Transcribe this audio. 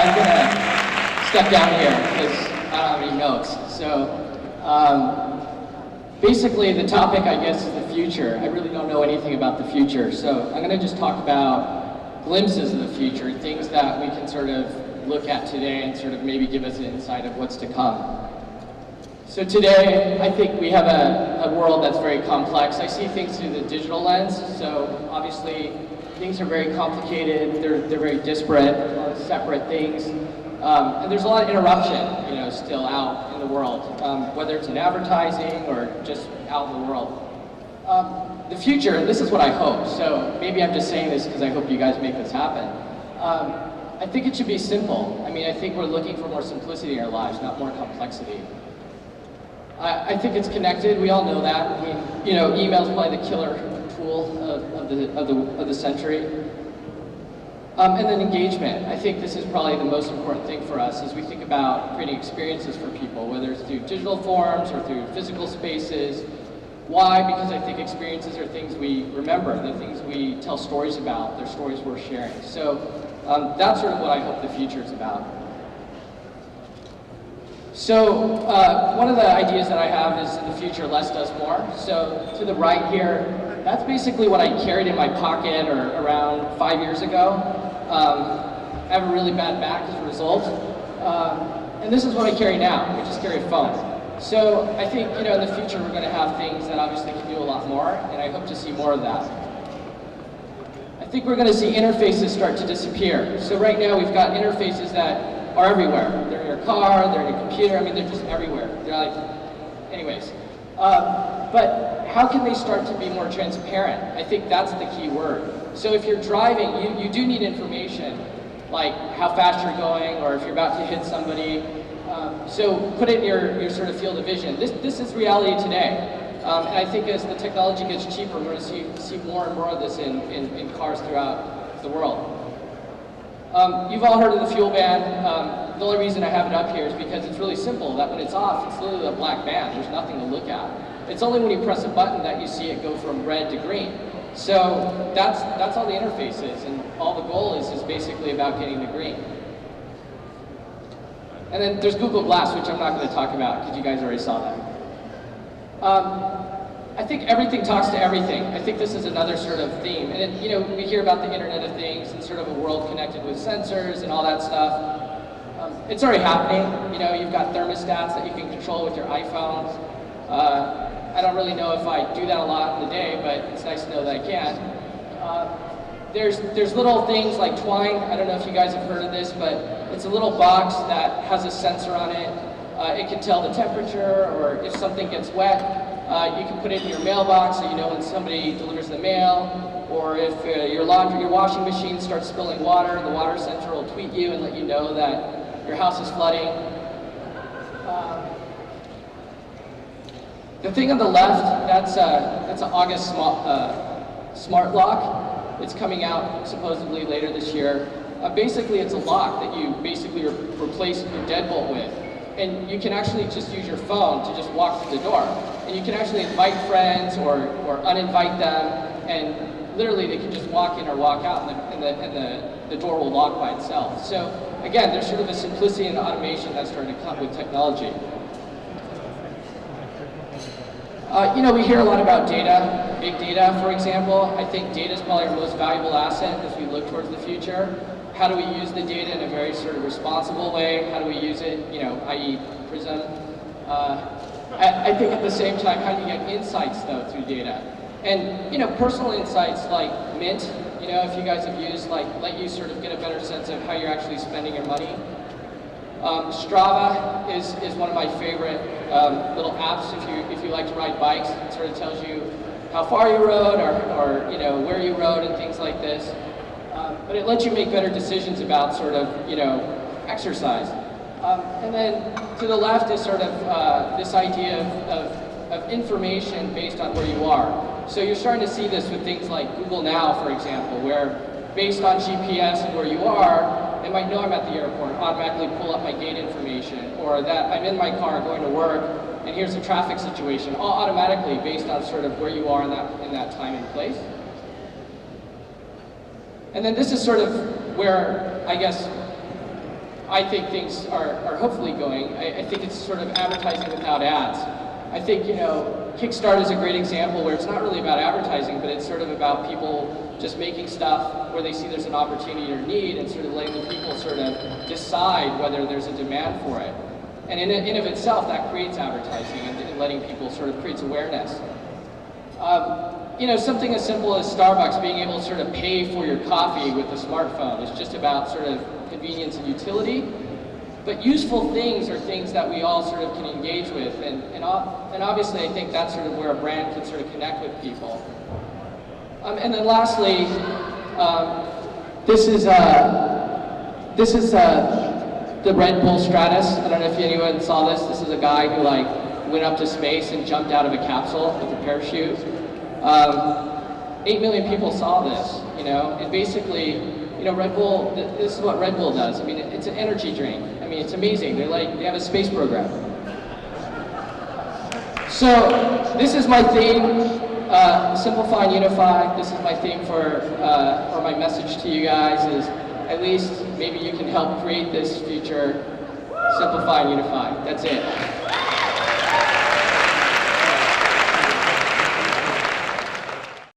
I'm gonna step down here because I don't have any notes. So basically the topic, I guess, is the future. I really don't know anything about the future. So I'm gonna just talk about glimpses of the future, things that we can sort of look at today and sort of maybe give us an insight of what's to come. So today, I think we have a world that's very complex. I see things through the digital lens, so obviously things are very complicated, they're very disparate, separate things, and there's a lot of interruption, still out in the world, whether it's in advertising or just out in the world. The future, and this is what I hope, so maybe I'm just saying this because I hope you guys make this happen. I think it should be simple. I mean, I think we're looking for more simplicity in our lives, not more complexity. I think it's connected. We all know that. I mean, email's probably the killer tool of the century. And then engagement. I think this is probably the most important thing for us as we think about creating experiences for people, whether it's through digital forms or through physical spaces. Why? Because I think experiences are things we remember, the things we tell stories about, they're stories worth sharing. So that's sort of what I hope the future is about. So one of the ideas that I have is in the future, less does more. So to the right here, that's basically what I carried in my pocket or around 5 years ago. I have a really bad back as a result. And this is what I carry now. I just carry a phone. So I think in the future we're going to have things that obviously can do a lot more, and I hope to see more of that. I think we're going to see interfaces start to disappear. So right now we've got interfaces that are everywhere. They're in your car, they're in your computer, I mean, they're just everywhere. They're like, anyways. But how can they start to be more transparent? I think that's the key word. So if you're driving, you do need information, like how fast you're going, or if you're about to hit somebody. So put it in your sort of field of vision. This is reality today. And I think as the technology gets cheaper, we're going to see more and more of this in cars throughout the world. You've all heard of the fuel ban. The only reason I have it up here is because it's really simple, that when it's off, it's literally a black band. There's nothing to look at. It's only when you press a button that you see it go from red to green. So that's all the interface is, and all the goal is basically about getting to green. And then there's Google Glass, which I'm not going to talk about because you guys already saw that. I think everything talks to everything. I think this is another sort of theme. And we hear about the Internet of Things and sort of a world connected with sensors and all that stuff. It's already happening. You've got thermostats that you can control with your iPhones. I don't really know if I do that a lot in the day, but it's nice to know that I can. There's little things like Twine. I don't know if you guys have heard of this, but it's a little box that has a sensor on it. It can tell the temperature, or if something gets wet, you can put it in your mailbox so you know when somebody delivers the mail, or if your washing machine starts spilling water, the water center will tweet you and let you know that your house is flooding. The thing on the left, that's an August smart lock. It's coming out supposedly later this year. Basically, it's a lock that you basically replace your deadbolt with. And you can actually just use your phone to just walk through the door. And you can actually invite friends or uninvite them, and literally they can just walk in or walk out, and the door will lock by itself. So again, there's sort of a simplicity and automation that's starting to come with technology. We hear a lot about data, big data, for example. I think data is probably our most valuable asset as we look towards the future. How do we use the data in a very sort of responsible way? How do we use it, i.e. Prism? I think at the same time, how do you get insights, though, through data? And, personal insights like Mint, if you guys have used, let you sort of get a better sense of how you're actually spending your money. Strava is one of my favorite little apps if you like to ride bikes. It sort of tells you how far you rode or where you rode and things like this. But it lets you make better decisions about sort of, exercise. And then to the left is sort of this idea of information based on where you are. So you're starting to see this with things like Google Now, for example, where based on GPS and where you are, it might know I'm at the airport, automatically pull up my gate information, or that I'm in my car going to work, and here's the traffic situation, all automatically based on sort of where you are in that time and place. And then this is sort of where, I guess, I think things are hopefully going. I think it's sort of advertising without ads. I think, you know, Kickstart is a great example where it's not really about advertising, but it's sort of about people just making stuff where they see there's an opportunity or need and sort of letting the people sort of decide whether there's a demand for it. And in of itself, that creates advertising and letting people sort of creates awareness. You know, something as simple as Starbucks being able to sort of pay for your coffee with a smartphone is just about sort of convenience and utility. But useful things are things that we all sort of can engage with, and obviously I think that's sort of where a brand can sort of connect with people. And then lastly, this is the Red Bull Stratus. I don't know if anyone saw this. This is a guy who like went up to space and jumped out of a capsule with a parachute. 8 million people saw this, you know, and basically, you know, Red Bull, this is what Red Bull does. I mean, it's an energy drink. I mean, it's amazing. They have a space program. So this is my theme, simplify and unify. This is my theme for, or my message to you guys is, at least maybe you can help create this future, simplify and unify. That's it.